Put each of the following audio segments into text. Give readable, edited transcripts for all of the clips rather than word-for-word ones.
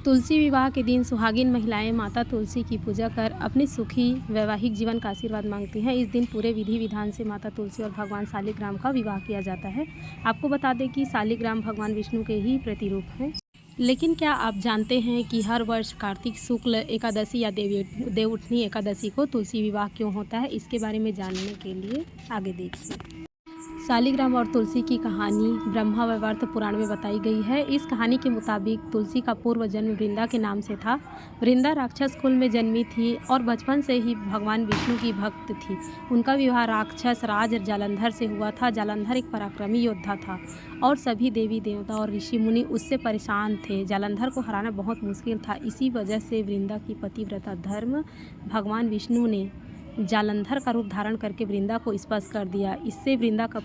तुलसी विवाह के दिन सुहागिन महिलाएं माता तुलसी की पूजा कर अपने सुखी वैवाहिक जीवन का आशीर्वाद मांगती हैं। इस दिन पूरे विधि विधान से माता तुलसी और भगवान शालिग्राम का विवाह किया जाता है। आपको बता दें कि शालिग्राम भगवान विष्णु के ही प्रतिरूप हैं। लेकिन क्या आप जानते हैं कि हर वर्ष कार्तिक शुक्ल एकादशी या देवउठनी एकादशी को तुलसी विवाह क्यों होता है? इसके बारे में जानने के लिए आगे देखिए। शालिग्राम और तुलसी की कहानी ब्रह्मावैवर्त पुराण में बताई गई है। इस कहानी के मुताबिक तुलसी का पूर्व जन्म वृंदा के नाम से था। वृंदा राक्षस कुल में जन्मी थी और बचपन से ही भगवान विष्णु की भक्त थी। उनका विवाह राक्षस राज जालंधर से हुआ था। जालंधर एक पराक्रमी योद्धा था और सभी देवी देवता और ऋषि मुनि उससे परेशान थे। जालंधर को हराना बहुत मुश्किल था। इसी वजह से वृंदा की पतिव्रता धर्म भगवान विष्णु ने जालंधर का रूप धारण करके वृंदा को स्पर्श कर दिया। इससे वृंदा का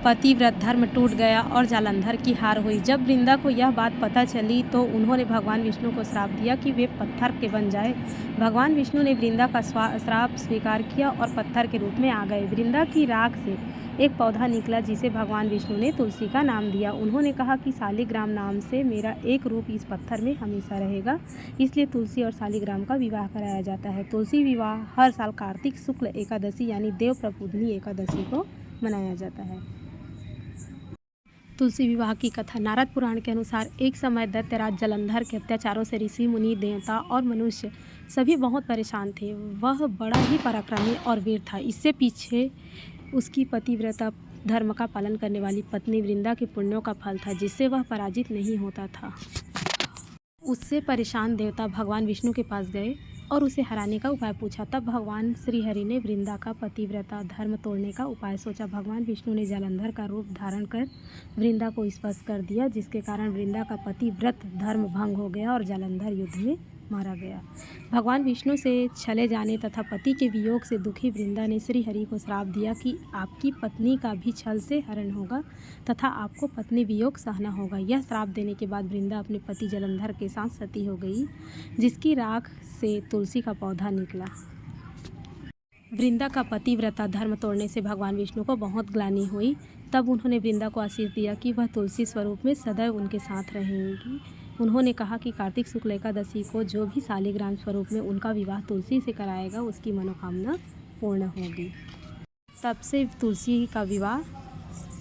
पतिव्रत धर्म टूट गया और जालंधर की हार हुई। जब वृंदा को यह बात पता चली तो उन्होंने भगवान विष्णु को श्राप दिया कि वे पत्थर के बन जाए। भगवान विष्णु ने वृंदा का श्राप स्वीकार किया और पत्थर के रूप में आ गए। वृंदा की राख से एक पौधा निकला जिसे भगवान विष्णु ने तुलसी का नाम दिया। उन्होंने कहा कि शालिग्राम नाम से मेरा एक रूप इस पत्थर में हमेशा रहेगा, इसलिए तुलसी और शालिग्राम का विवाह कराया जाता है। तुलसी विवाह हर साल कार्तिक शुक्ल एकादशी यानी देव प्रबोधिनी एकादशी को मनाया जाता है। तुलसी विवाह की कथा नारद पुराण के अनुसार एक समय दैत्यराज जालंधर के अत्याचारों से ऋषि मुनि देवता और मनुष्य सभी बहुत परेशान थे। वह बड़ा ही पराक्रमी और वीर था। इससे पीछे उसकी पतिव्रता धर्म का पालन करने वाली पत्नी वृंदा के पुण्यों का फल था, जिससे वह पराजित नहीं होता था। उससे परेशान देवता भगवान विष्णु के पास गए और उसे हराने का उपाय पूछा। तब भगवान श्रीहरि ने वृंदा का पतिव्रता धर्म तोड़ने का उपाय सोचा। भगवान विष्णु ने जालंधर का रूप धारण कर वृंदा को स्पर्श कर दिया, जिसके कारण वृंदा का पतिव्रत धर्म भंग हो गया और जालंधर युद्ध में मारा गया। भगवान विष्णु से चले जाने तथा पति के वियोग से दुखी वृंदा ने श्रीहरि को श्राप दिया कि आपकी पत्नी का भी छल से हरण होगा तथा आपको पत्नी वियोग सहना होगा। यह श्राप देने के बाद वृंदा अपने पति जालंधर के साथ सती हो गई, जिसकी राख से तुलसी का पौधा निकला। वृंदा का पतिव्रता धर्म तोड़ने से भगवान विष्णु को बहुत ग्लानि हुई। तब उन्होंने वृंदा को आशीष दिया कि वह तुलसी स्वरूप में सदैव उनके साथ रहेंगी। उन्होंने कहा कि कार्तिक शुक्ल एकादशी को जो भी शालिग्राम स्वरूप में उनका विवाह तुलसी से कराएगा उसकी मनोकामना पूर्ण होगी। तब से तुलसी का विवाह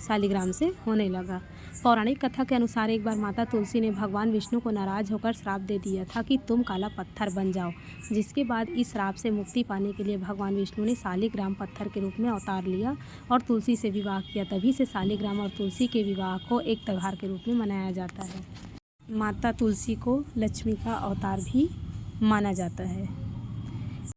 शालिग्राम से होने लगा। पौराणिक कथा के अनुसार एक बार माता तुलसी ने भगवान विष्णु को नाराज होकर श्राप दे दिया था कि तुम काला पत्थर बन जाओ, जिसके बाद इस श्राप से मुक्ति पाने के लिए भगवान विष्णु ने शालिग्राम पत्थर के रूप में अवतार लिया और तुलसी से विवाह किया। तभी से शालिग्राम और तुलसी के विवाह को एक त्यौहार के रूप में मनाया जाता है। माता तुलसी को लक्ष्मी का अवतार भी माना जाता है।